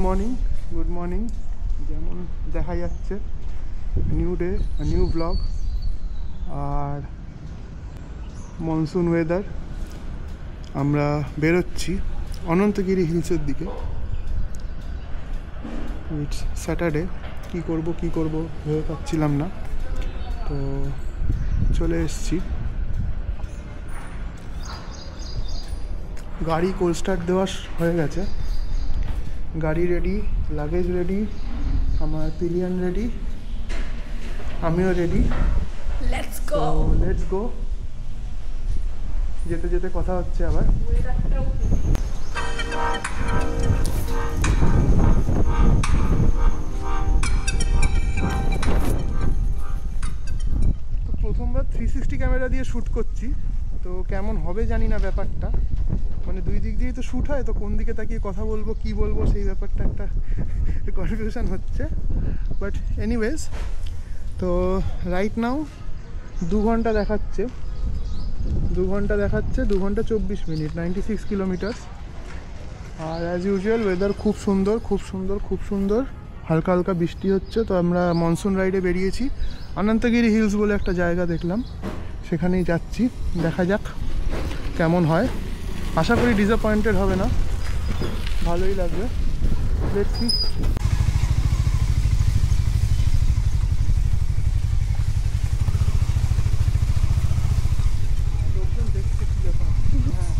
Good morning. যেমন দেখা যাচ্ছে নিউ ডে, নিউ ব্লগ আর মনসুন ওয়েদার। আমরা বেরোচ্ছি অনন্তগিরি হিলসের দিকে। It's Saturday. কী করব ভেবে পাচ্ছিলাম না, তো চলে এসেছি। গাড়ি কোল্ড স্টার্ট দেওয়া হয়ে গেছে, গাড়ি রেডি, লাগেজ রেডি, আমার পিলিয়ন রেডি, আমিও রেডি। Let's go. যেতে যেতে কথা হচ্ছে আবার। তো প্রথমবার 360 ক্যামেরা দিয়ে শ্যুট করছি, তো কেমন হবে জানি না ব্যাপারটা। মানে দুই দিক দিয়েই তো শ্যুট হয়, তো কোন দিকে তাকিয়ে কথা বলবো কি বলবো সেই ব্যাপারটা একটা কনফিউশন হচ্ছে। বাট এনিওয়েজ, তো রাইট নাও 2 ঘন্টা দেখাচ্ছে, 2 ঘন্টা 24 মিনিট, 96 কিলোমিটার। আর অ্যাজ ইউজুয়াল ওয়েদার খুব সুন্দর। হালকা হালকা বৃষ্টি হচ্ছে। তো আমরা মনসুন রাইডে বেরিয়েছি। অনন্তগিরি হিলস বলে একটা জায়গা দেখলাম, সেখানেই যাচ্ছি। দেখা যাক কেমন হয়। আশা করি ডিসঅ্যাপয়েন্টেড হবে না, ভালোই লাগবে। Let's see. লোকজন দেখছে কি ব্যাপার। হ্যাঁ,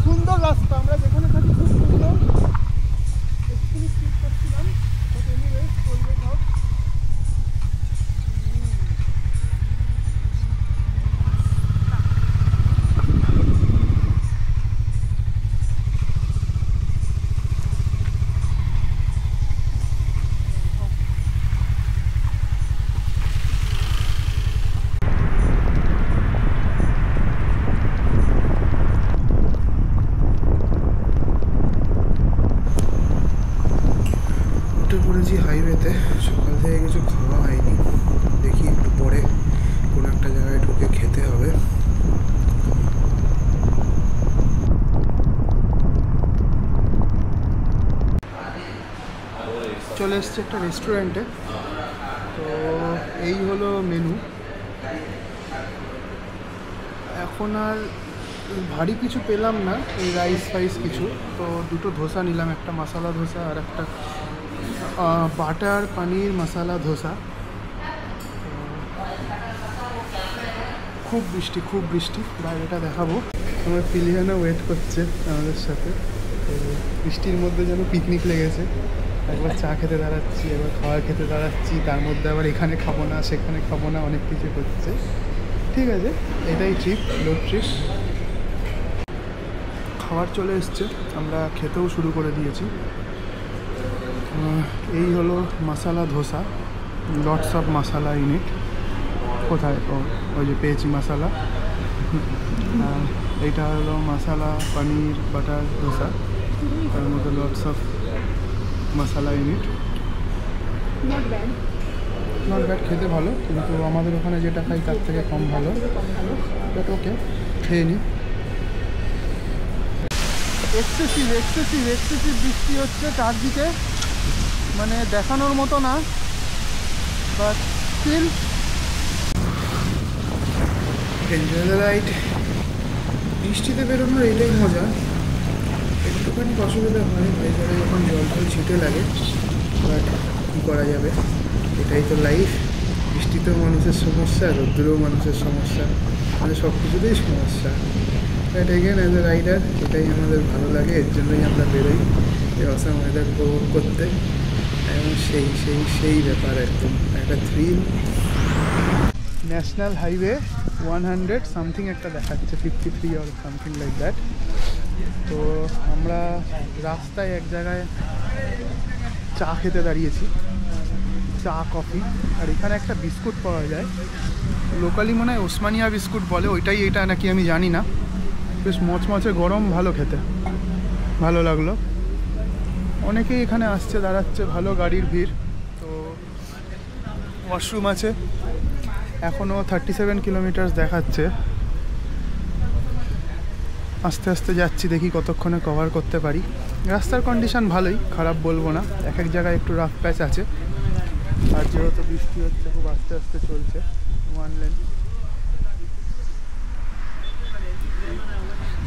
সুন্দর রাস্তা, আমরা যেখানে থাকি খুব সুন্দর। এক্ষুনি স্পিড করছিলাম, বাট এনিওয়েজ চলবে সব। পড়েছি হাইওয়েতে। সকাল থেকে কিছু খাওয়া হয়নি, দেখি একটু পরে কোনো একটা জায়গায় ঢুকে খেতে হবে। চলে এসছে একটা রেস্টুরেন্টে। তো এই হলো মেনু। এখন আর ভারী কিছু পেলাম না, এই রাইস ফাইস কিছু। তো 2টো ধোসা নিলাম, একটা মশলা ধোসা আর একটা বাটার পনির মশলা ধোসা। খুব বৃষ্টি, বাইরেটা দেখাবো। আমার পিলিয়ানা ওয়েট করছে আমাদের সাথে। তো বৃষ্টির মধ্যে যেন পিকনিক লেগেছে। একবার চা খেতে দাঁড়াচ্ছি, একবার খাবার খেতে দাঁড়াচ্ছি, তার মধ্যে আবার এখানে খাবো না সেখানে খাবো না, অনেক কিছু করছে। ঠিক আছে, এটাই ট্রিপ, রোড ট্রিপ। খাবার চলে এসছে, আমরা খেতেও শুরু করে দিয়েছি। এই হলো masala dosa, lots of masala in it. কোথায়? ওই যে পেয়েছি মশলা। এইটা হলো মশলা পনির বাটার ধোসা, তার মধ্যে lots of masala in it. Not bad, খেতে ভালো, কিন্তু আমাদের ওখানে যেটা খাই তার থেকে কম ভালো। বাট ওকে, খেয়ে নিই। এক্সেসিভ বৃষ্টি হচ্ছে চারদিকে, মানে দেখানোর মতো না, but still enjoy the ride. বৃষ্টিতে বেরোনোর এটাই মজা। একটুখানি অসুবিধা হয় বাইরে যখন জল ছিটে লাগে, বাট কী করা যাবে, এটাই তো লাইফ। বৃষ্টিতেও মানুষের সমস্যা, রোদ্দুরেও মানুষের সমস্যা, মানে সব কিছুতেই সমস্যা। But again as a rider এটাই আমাদের ভালো লাগে, এর জন্যই আমরা বেরোই, এই অসাম ওয়েদার উপভোগ করতে। এবং সেই ব্যাপার, একদম একটা থ্রিল। ন্যাশনাল হাইওয়ে 100 সামথিং একটা দেখাচ্ছে, 53 অর সামথিং লাইক দ্যাট। তো আমরা রাস্তায় এক জায়গায় চা খেতে দাঁড়িয়েছি, চা কফি। আর এখানে একটা বিস্কুট পাওয়া যায়, লোকালি মনে হয় ওসমানিয়া বিস্কুট বলে, ওইটাই এটা নাকি আমি জানি না। বেশ মচমচে গরম, ভালো খেতে, ভালো লাগলো। অনেকেই এখানে আসছে দাঁড়াচ্ছে, ভালো গাড়ির ভিড়। তো ওয়াশরুম আছে। এখনও 37 কিলোমিটার দেখাচ্ছে। আস্তে আস্তে যাচ্ছি, দেখি কতক্ষণে কভার করতে পারি। রাস্তার কন্ডিশন ভালোই, খারাপ বলবো না। এক এক জায়গায় একটু রাফ প্যাচ আছে, আর যেহেতু বৃষ্টি হচ্ছে খুব আস্তে আস্তে চলছে। 1 লেন।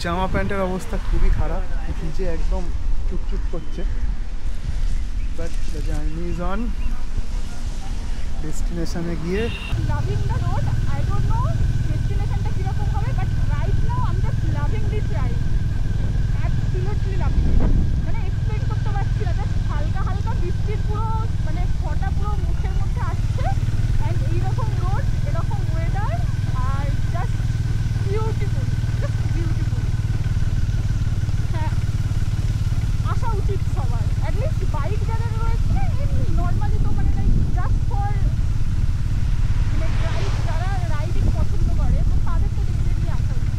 জামা প্যান্টের অবস্থা খুবই খারাপ, ভিজে একদম চুপচুপ করছে। But the journey is on. ডেস্টিনেশনে গিয়ে loving the road. I don't know ডেস্টিনেশনটা কিরকম হবে, but right now I am just loving this ride. Absolutely loving. মানে এক্সপ্লেইন করতে পারছি না, জাস্ট হালকা হালকা বৃষ্টির পুরো মানে ফোঁটা পুরো মুখের মধ্যে আসছে। অ্যান্ড এইরকম রোড, এরকম ওয়েদার, আর জাস্ট বিউটিফুল, জাস্ট বিউটিফুল। হ্যাঁ, আসা উচিত সবার, অ্যাটলিস্ট বাইক যারা রয়েছে নর্মালি, তো মানে লাইক জাস্ট ফর মানে রাইড, যারা রাইডিং পছন্দ করে তো তাদের তো ডেফিনেটলি আসা উচিত।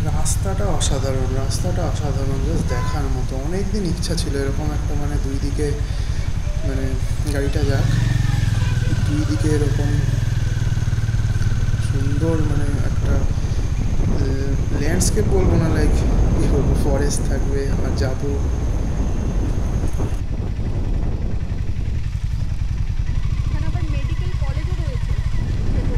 রাস্তাটা অসাধারণ, রাস্তাটা অসাধারণ, জাস্ট দেখার মতো। অনেক দিন ইচ্ছা ছিল এরকম একটা, মানে দুই দিকে মানে গাড়িটা যাক, দুই দিকে এরকম সুন্দর মানে একটা ল্যান্ডস্কেপ বলবো না, লাইক কী বলবো, ফরেস্ট থাকবে আর যাবো। এখানে আবার মেডিকেল কলেজও রয়েছে ভেতরে।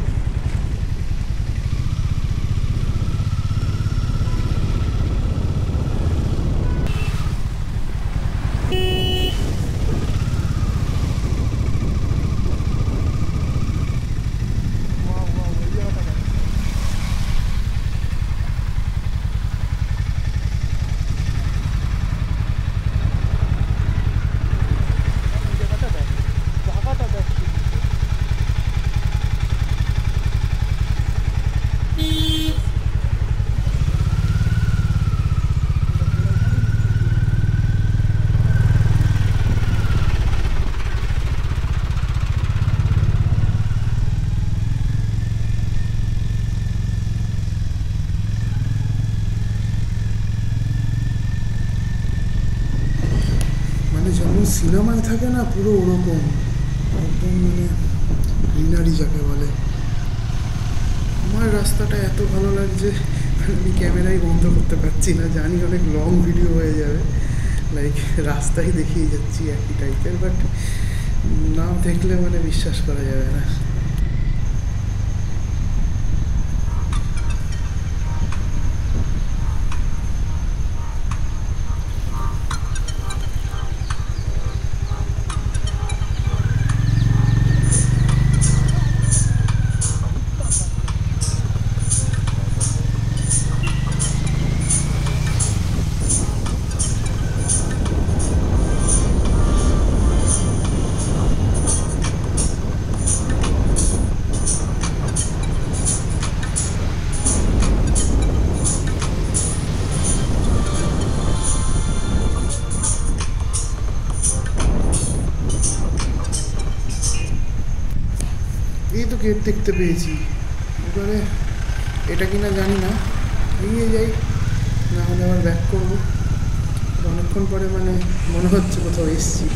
মানে যেমন সিনেমায় থাকে না, পুরো ওরকম একদম, মানে গ্রিনারি যাকে বলে। আমার রাস্তাটা এত ভালো লাগছে, আমি ক্যামেরাই বন্ধ করতে পারছি না। জানি অনেক লং ভিডিও হয়ে যাবে, লাইক রাস্তায় দেখিয়ে যাচ্ছি একই টাইপের, বাট না দেখলে মানে বিশ্বাস করা যাবে না। এই তো গেট দেখতে পেয়েছি, এবারে এটা কিনা জানি না, এগিয়ে যাই, না হলে আবার ব্যাক করবো। অনেকক্ষণ পরে মানে মনে হচ্ছে কোথাও এসছি।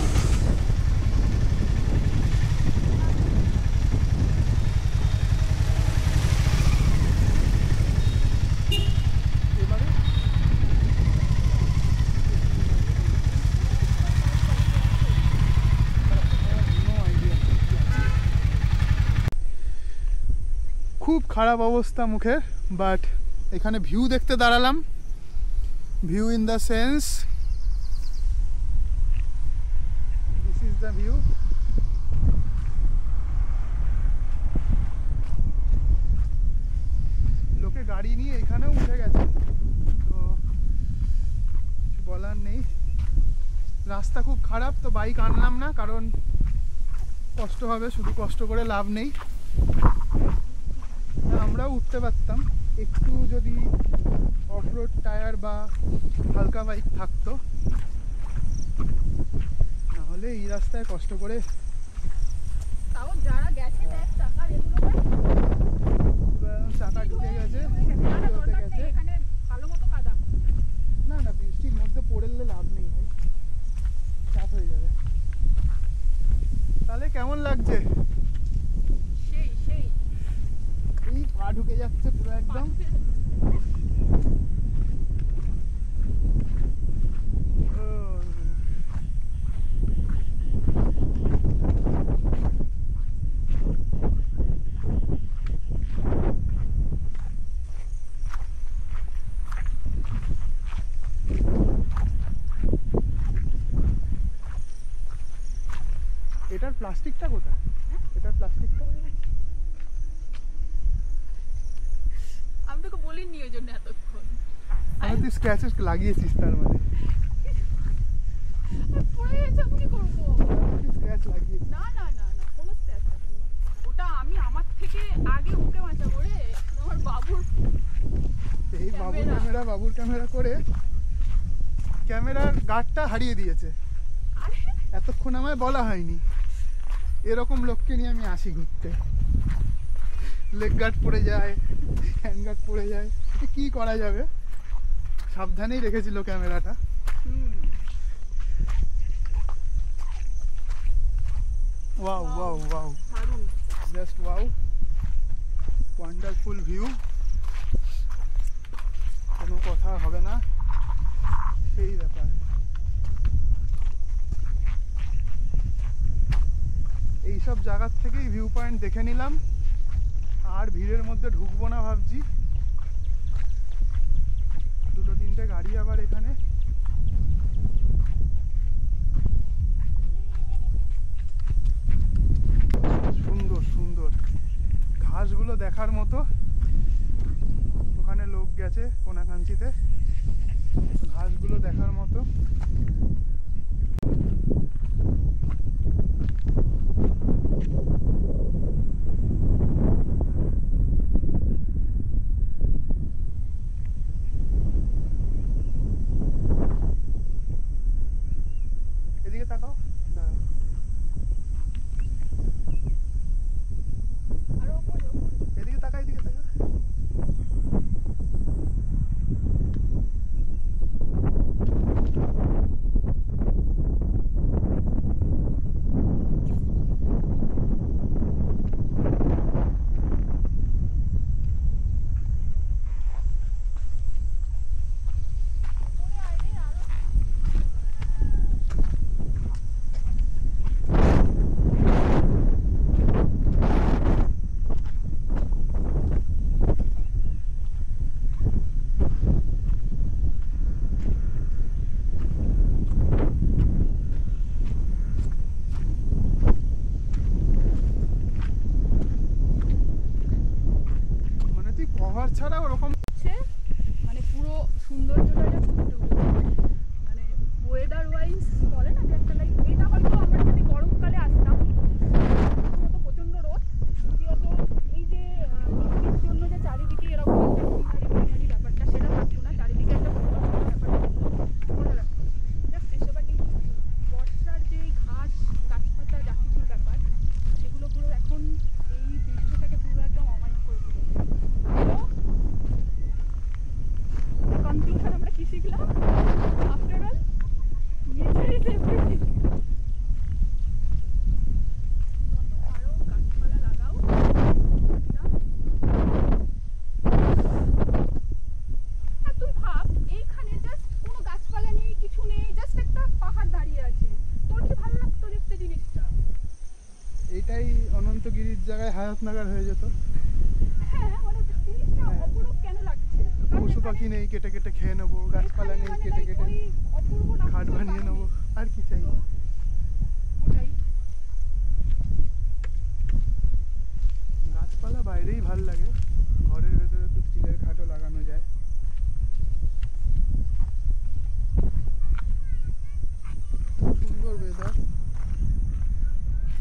খুব খারাপ অবস্থা মুখের, বাট এখানে ভিউ দেখতে দাঁড়ালাম। View in the sense, this is the view. লোকে গাড়ি নিয়ে এখানেও উঠে গেছে, তো কিছু বলার নেই। রাস্তা খুব খারাপ, তো বাইক আনলাম না, কারণ কষ্ট হবে, শুধু কষ্ট করে লাভ নেই। আমরাও উঠতে পারতাম একটু, যদি অফরোড টায়ার বা হালকা বাইক থাকতো, নাহলে এই রাস্তায় কষ্ট করে। তাও যারা গেছে দেখ চাকা রেগুলার চাকা ঢুকে গেছে, এখানে কেমন লাগছে? সেই সেই এই পা ঢুকে যাচ্ছে পুরো একদম। ও, এটার প্লাস্টিকটা কোথায়? এটার প্লাস্টিকটা আমি তোকে বলিনি ওই জন্য এতক্ষণ মানে তুই স্ক্র্যাচেস লাগিয়েছিস তার মানে? পড়ে গেছে আমি কি করবো? তুই স্ক্র্যাচ লাগিয়েছিস? না না না না কোনো স্ক্র্যাচ লাগেনি। ওটা আমি আমার থেকে আগে ওকে বাঁচাবো রে। আমার বাবুর এই বাবুর ক্যামেরা। ক্যামেরা বাবুর ক্যামেরা করে ক্যামেরার গার্ডটা হারিয়ে দিয়েছে। আরে এতক্ষণ আমায় বলা হয়নি। এরকম লোককে নিয়ে আমি আসি ঘুরতে। লেগ গার্ড পড়ে যায়, হ্যান্ড গার্ড পড়ে যায়, কি করা যাবে? সাবধানেই রেখেছিল ক্যামেরাটা। ওয়াও ওয়াও ওয়াও, দারুণ। জাস্ট ওয়াও, ওয়ান্ডারফুল ভিউ, কোনো কথা হবে না, সেই ব্যাপার। এইসব জায়গার থেকেই ভিউ পয়েন্ট দেখে নিলাম, আর ভিড়ের মধ্যে ঢুকবো না ভাবছি। দুটো তিনটে গাড়ি আবার এখানে। সুন্দর সুন্দর ঘাসগুলো দেখার মতো। ওখানে লোক গেছে কোনাকাঞ্চিতে, ঘাসগুলো দেখার মতো। এদিকে তাকাও, দাঁড়াও। আরো ওপরে ওপরে। এদিকে তাকা, এদিকে তাকা। ওপরে আয় রে আরো। মানে তুই কভার ছাড়া ওরকম হচ্ছে মানে পুরো সৌন্দর্যটা এটা ফুটে উঠেছে। মানে ওয়েদার ওয়াইজ বলে না যে একটা লাইক, এটা হয়তো আমরা যদি গরমকালে আসতাম প্রথমত প্রচণ্ড রোদ, দ্বিতীয়ত এই যে বৃষ্টির জন্য যে চারিদিকে এরকম একটা গ্রিনারি গ্রিনারি ব্যাপারটা সেটা থাকতো না, চারিদিকে একটা ফুটে ব্যাপারটা ভালো লাগতো। জাস্ট এসব আর কিন্তু বর্ষার যে ঘাস গাছপাতা যা কিছুর ব্যাপার সেগুলো পুরো এখন এই দৃশ্যটাকে পুরো একদম অমায়িক করে তুলেছে। কনক্লুশন আমরা কি শিখলাম? After all nature is everything. যত পারো গাছপালা লাগাও। আর তুই ভাব এইখানে জাস্ট কোনো গাছপালা নেই, কিছু নেই, জাস্ট একটা পাহাড় দাঁড়িয়ে আছে, তোর কি ভালো লাগতো দেখতে জিনিসটা? এইটাই অনন্তগিরির জায়গায় হায়াতনগর হয়ে যেত। হ্যাঁ মানে জিনিসটা হ্যাঁ। অপরূপ কেন লাগছে? কারণ পশু পাখি এখানে- নেই, কেটে কেটে খেয়ে নেবো, গাছপালা এখানে নেই, মানে কেটে like কেটে ওই অপূর্ব খাট লাগছে বানিয়ে নেবো, কারণে। আর কি চাই? ওটাই। গাছপালা বাইরেই ভাল লাগে, ঘরের ভেতরে তো স্টিলের খাটও লাগানো যায়। সুন্দর ওয়েদার।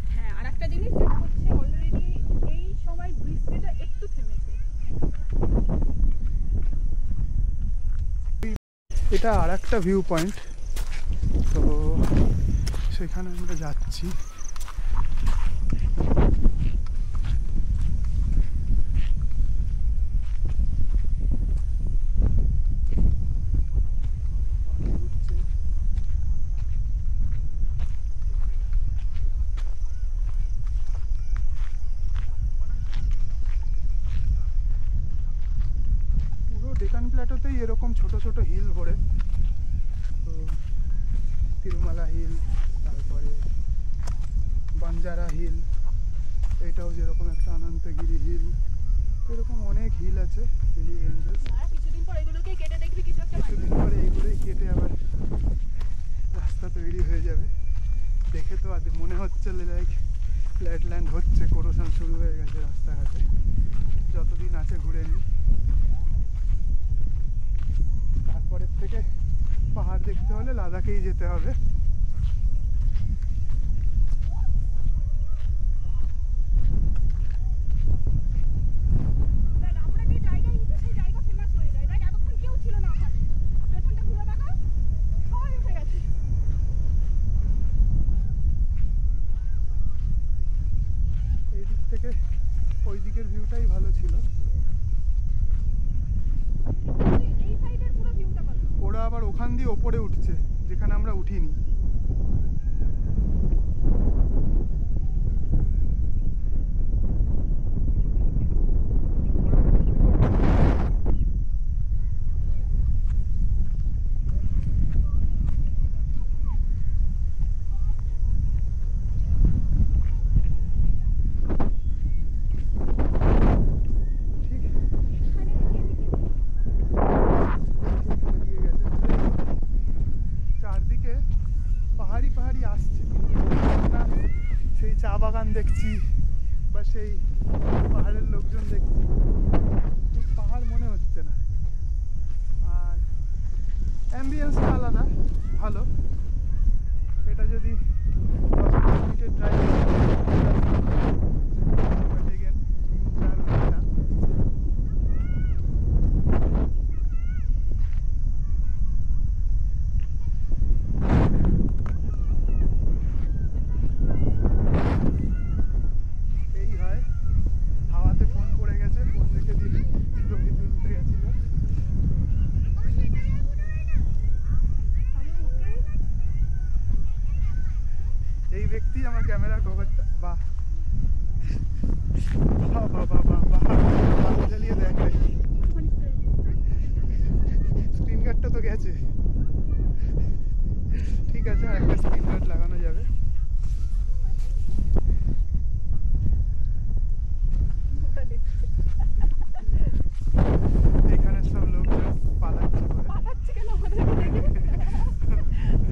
হ্যাঁ আর একটা জিনিস যেটা হচ্ছে অলরেডি এই সময় বৃষ্টিটা একটু থেমেছে। এটা আর একটা ভিউ পয়েন্ট, তো সেখানে আমরা যাচ্ছি। রকম ছোট ছোট হিল ভরে। তো তিরুমালা হিল, তারপরে বাঞ্জারা হিল, এটাও যেরকম একটা অনন্তগিরি হিল, এরকম অনেক হিল আছে, হিলি রেঞ্জেস। কিছুদিন পর এগুলোকে কেটে দেখবি কিছু একটা কিছুদিন পরে এইগুলোই কেটে আবার রাস্তা তৈরি হয়ে যাবে। দেখে তো আজ মনে হচ্ছে লাইক ফ্ল্যাটল্যান্ড হচ্ছে, কোরোশন শুরু হয়ে গেছে রাস্তাঘাটে। যতদিন আছে ঘুরে নিই, তারপরের থেকে পাহাড় দেখতে হলে লাদাখেই যেতে হবে। আমরা যে জায়গায় উঠে সেই জায়গা ফেমাস হয়ে যায়। দেখ এতক্ষণ কেউ ছিল না ওখানে, পেছনটা ঘুরে দেখা সবাই উঠে গেছে। এই দিক থেকে ওই দিকের ভিউটাই ভালো ছিল। এই সাইডের পুরো ভিউটা ভালো। ওরা আবার ওখান দিয়ে ওপরে উঠছে যেখানে আমরা উঠিনি। চারদিকে পাহাড়ি পাহাড়ি আসছে, কিন্তু না সেই চা বাগান দেখছি বা সেই পাহাড়ের লোকজন দেখছি, ঠিক পাহাড় মনে হচ্ছে না। আর অ্যাম্বিয়েন্সটা আলাদা, ভালো। এটা যদি 10 মিনিটের ড্রাইভ, বাট এগেন 3-4 ঘন্টা। এই হয়, হাওয়াতে ফোন পড়ে গেছে, ফোন রেখে দিয়ে ছবি তুলতে গেছিল। এই ব্যক্তি আমার ক্যামেরার কভারটা, বাহ বাহ বাহ বাহ বাহ বাহ, আলো জ্বালিয়ে দেখ, স্ক্রিন গার্ডটা তো গেছে। ঠিক আছে, আর একটা স্ক্রিন গার্ড লাগানো যাবে। এখানে সব লোকজন পালাচ্ছে করে, পাঠাচ্ছে কেন আমাদেরকে দেখে?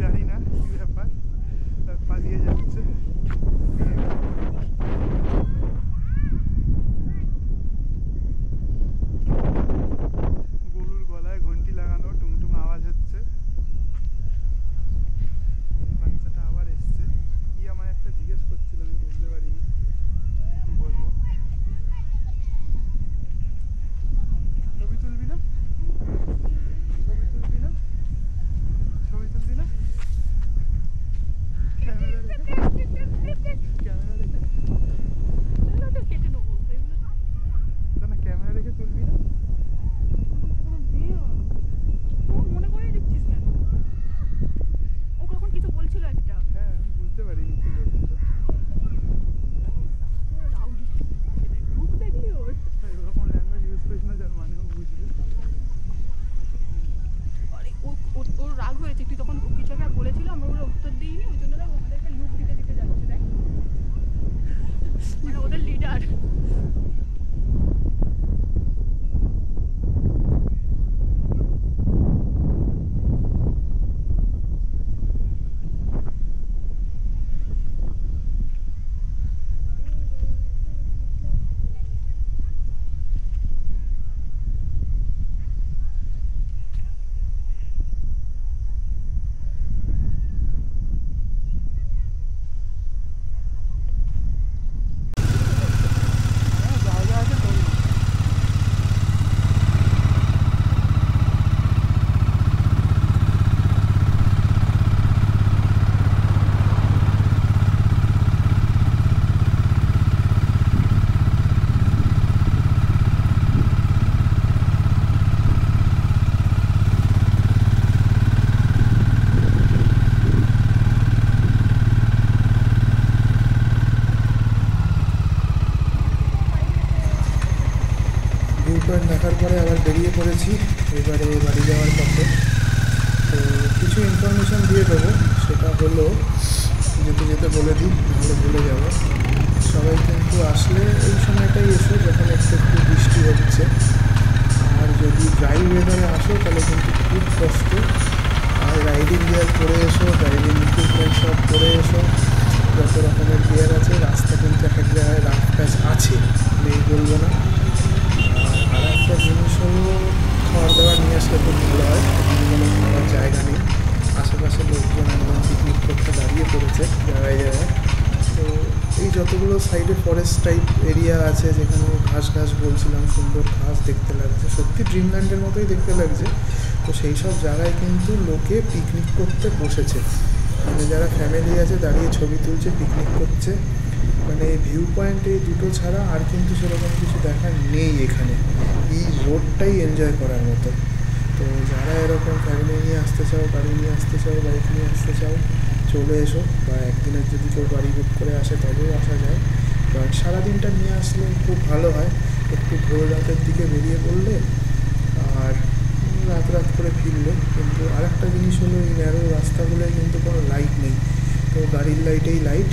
জানি না কি ব্যাপার, পালিয়ে যাচ্ছে। গরুর গলায় ঘন্টি লাগানো, টুংটুং আওয়াজ হচ্ছে। বাচ্চাটা আবার এসছে, কি আমায় একটা জিজ্ঞেস করছিল, আমি বুঝতে পারিনি কি বলবো। ছবি তুলবি না? ছবি তুলবি না? ছবি তুলবি না? ক্যামেরা রেখে, ক্যামেরা রেখে, এগুলো তো কেটে নেবো। এগুলো না ক্যামেরা রেখে তুলবি না? পুরো ভিউ। ও মনে করে দিচ্ছিস কেন? ও কখন কিছু বলছিল একটা। হ্যাঁ, আমি বুঝতে পারিনি কি বলছিল। রাউডি গ্রুপ দেখলি ওর। এরকম ল্যাঙ্গুয়েজ ইউজ করিস না যার মানেও বুঝবে। আরে ওর রাগ হয়েছে, তুই তখন কিছু একটা বলেছিল, আমরা ওরা উত্তর দিইনি, ওই জন্য দেখ আমাদেরকে লুক দিতে দিতে যাচ্ছে। দেখ মানে ওদের লিডার। হ্যাঁ, জায়গা আছে তোর না। ভিউ পয়েন্ট দেখার পরে আবার বেরিয়ে পড়েছি এবারে বাড়ি যাওয়ার পথে। তো কিছু ইনফরমেশান দিয়ে দেবো, সেটা হলো যেতে যেতে বলে দিই, নাহলে ভুলে যাব। সবাই কিন্তু আসলে এই সময়টাই এসো যখন একটু একটু বৃষ্টি হচ্ছে। আর যদি ড্রাই ওয়েদারে আসো তাহলে কিন্তু খুব কষ্ট। আর রাইডিং গিয়ার পরে এসো, রাইডিং ইকুইপমেন্ট সব পরে এসো, যত রকমের গিয়ার আছে। রাস্তা কিন্তু এক এক জায়গায় রাফ টাচ আছে, নেই বলবো না। আর একটা জিনিস হলো খাবার দাবার নিয়ে আসলে খুব ভালো হয়, কোনো খাওয়ার জায়গা নেই। আশেপাশে লোকজন একদম পিকনিক করতে দাঁড়িয়ে পড়েছে জায়গায় জায়গায়। তো এই যতগুলো সাইডে ফরেস্ট টাইপ এরিয়া আছে, যেখানে ঘাস ঘাস বলছিলাম, সুন্দর ঘাস দেখতে লাগছে, সত্যি ড্রিমল্যান্ডের মতোই দেখতে লাগছে। তো সেই সব জায়গায় কিন্তু লোকে পিকনিক করতে বসেছে, মানে যারা ফ্যামিলি আছে দাঁড়িয়ে ছবি তুলছে, পিকনিক করছে। মানে এই ভিউ পয়েন্ট এই দুটো ছাড়া আর কিন্তু সেরকম কিছু দেখার নেই এখানে। এই রোডটাই এনজয় করার মতো। তো যারা এরকম ফ্যামিলি নিয়ে আসতে চাও, গাড়ি নিয়ে আসতে চাও, বাইক নিয়ে আসতে চাও, চলে এসো। বা একদিনের যদি কেউ গাড়ি বুক করে আসে তবেও আসা যায়। বাট সারাদিনটা নিয়ে আসলে খুব ভালো হয়। একটু ভোর রাতের দিকে বেরিয়ে পড়লে আর রাত রাত করে ফিরলে। কিন্তু আরেকটা জিনিস হলো এই ন্যারো রাস্তাগুলোয় কিন্তু কোনো লাইট নেই, তো গাড়ির লাইটেই লাইট।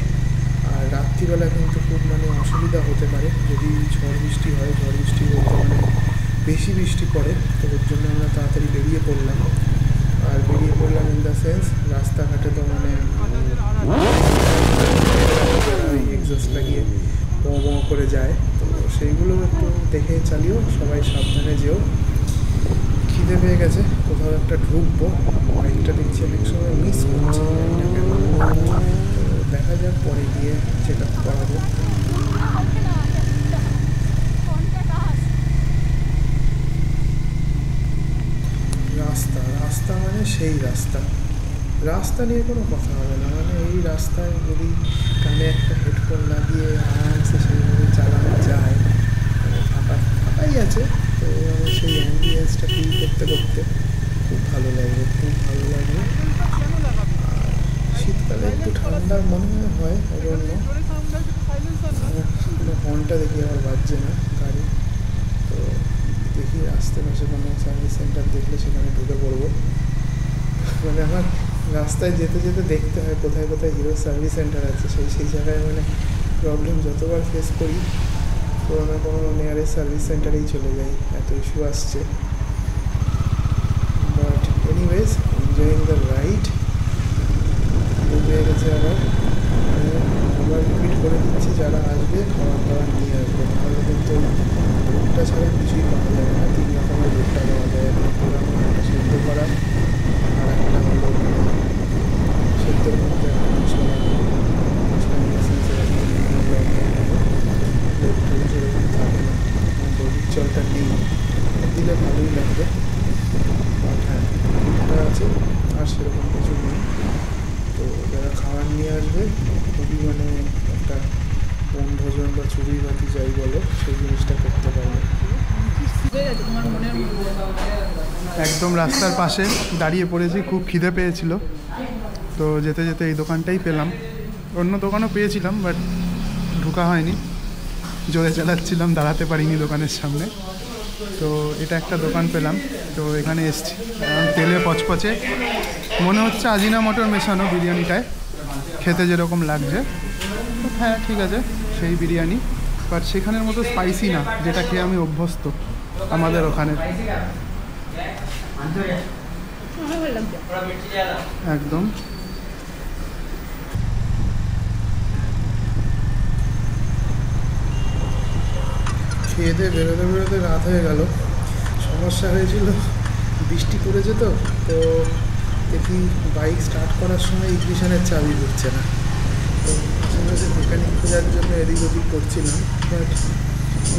আর রাত্রিবেলা কিন্তু খুব মানে অসুবিধা হতে পারে যদি ঝড় বৃষ্টি হয়। ঝড় বৃষ্টি বলতে মানে বেশি বৃষ্টি পড়ে, তো ওর জন্য আমরা তাড়াতাড়ি বেরিয়ে পড়লাম। আর বেরিয়ে পড়লাম ইন দ্য সেন্স রাস্তাঘাটে তো মানে এক্সস্ট লাগিয়ে ব করে যায়, তো সেইগুলো একটু দেখে চালিও, সবাই সাবধানে যেও। খিদে পেয়ে গেছে, কোথাও একটা ঢুকবো। বাইকটা দেখছি অনেক সময় মিস করছি, জানি না কেন। তো দেখা যাক, পরে গিয়ে চেক আপ করাবো। রাস্তা রাস্তা মানে সেই রাস্তা, রাস্তা নিয়ে কোনো কথা হবে না। মানে এই রাস্তায় যদি কানে একটা হেডফোন লাগিয়ে আরামসে সেইভাবে চালানো যায়, মানে ফাঁকাই আছে, তো মানে সেই অ্যাম্বিয়েন্সটা ফিল করতে করতে খুব ভালো লাগবে, খুব ভালো লাগবে। আর শীতকালে একটু ঠান্ডা মনে হয় অজন্য। হর্নটা দেখি আবার বাজছে না গাড়ি, তো দেখি আশেপাশে কোনো সার্ভিস সেন্টার দেখলে সেখানে ঢুকে পড়বো। মানে আমার রাস্তায় যেতে যেতে দেখতে হয় কোথায় কোথায় হিরো সার্ভিস সেন্টার আছে, সেই জায়গায় মানে প্রবলেম যতবার ফেস করি, কোনো না কোনো নিয়ারেস্ট সার্ভিস সেন্টারেই চলে যাই, এত ইস্যু আসছে। But anyways, enjoying the ride. হয়ে গেছে আবার, আবার রিপিট করে দিচ্ছি, যারা আসবে খাবার দাবার নিয়ে আসবে, তাহলে কিন্তু রুটটা ছাড়া কিছুই পাওয়া যাবে না। 3 রকমের রুটটা পাওয়া যায়, একটা সেদ্ধ করা, আর একটা হলো সেদ্ধর মধ্যে একটা মশলা সেরকম থাকে না, দধির চলটা নেই, দিলে ভালোই লাগবে। বাট হ্যাঁ, রুটটা আছে, আর সেরকম কিছু নেই। তো যারা খাবার নিয়ে আসবে খুবই মানে একটা বনভোজন বা চুরি বাতি যাই বলো, সেই জিনিসটা করতে পারবে। একদম রাস্তার পাশে দাঁড়িয়ে পড়েছি, খুব খিদে পেয়েছিল, তো যেতে যেতে এই দোকানটাই পেলাম। অন্য দোকানও পেয়েছিলাম বাট ঢোকা হয়নি, জোরে চালাচ্ছিলাম, দাঁড়াতে পারিনি দোকানের সামনে। তো এটা একটা দোকান পেলাম, তো এখানে এসছি। তেলে পচপচে, মনে হচ্ছে আজিনা মটর মেশানো বিরিয়ানিটায়, খেতে যেরকম লাগছে। হ্যাঁ ঠিক আছে, সেই বিরিয়ানি, বাট সেখানের মতো স্পাইসি না, যেটা খেয়ে আমি অভ্যস্ত আমাদের ওখানে। একদম খেয়ে দিয়ে বেরোতে বেরোতে রাত হয়ে গেল। সমস্যা হয়েছিল, বৃষ্টি পড়েছে তো দেখি বাইক স্টার্ট করার সময় ইগনিশনের চাবি হচ্ছে না, তো মাঝে মেকানিক খোঁজার জন্য এদিক ওদিক করছিলাম, বাট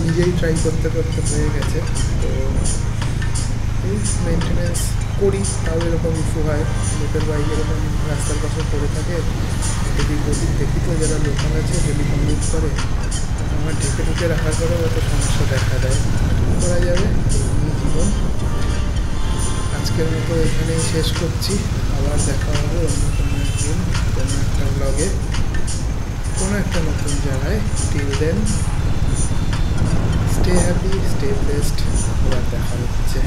নিজেই ট্রাই করতে করতে হয়ে গেছে। তো এই মেনটেন্যান্স করি, তাও এরকম ইস্যু হয়। লোকের বাইক এরকম রাস্তার পাশে পড়ে থাকে, এদিক ওদিক দেখি তো যারা লোকাল আছে ডেলি কমিউট করে, আমার ঢেকে ঢুকে রাখার পরেও এত সমস্যা দেখা দেয়। করা যাবে, এই জীবন। আজকের মতো এখানেই শেষ করছি, আবার দেখা হবে অন্য কোনো একদিন, কোনো একটা ব্লগে, কোনো একটা নতুন জায়গায়। Till then stay happy, stay blessed, আবার দেখা হচ্ছে।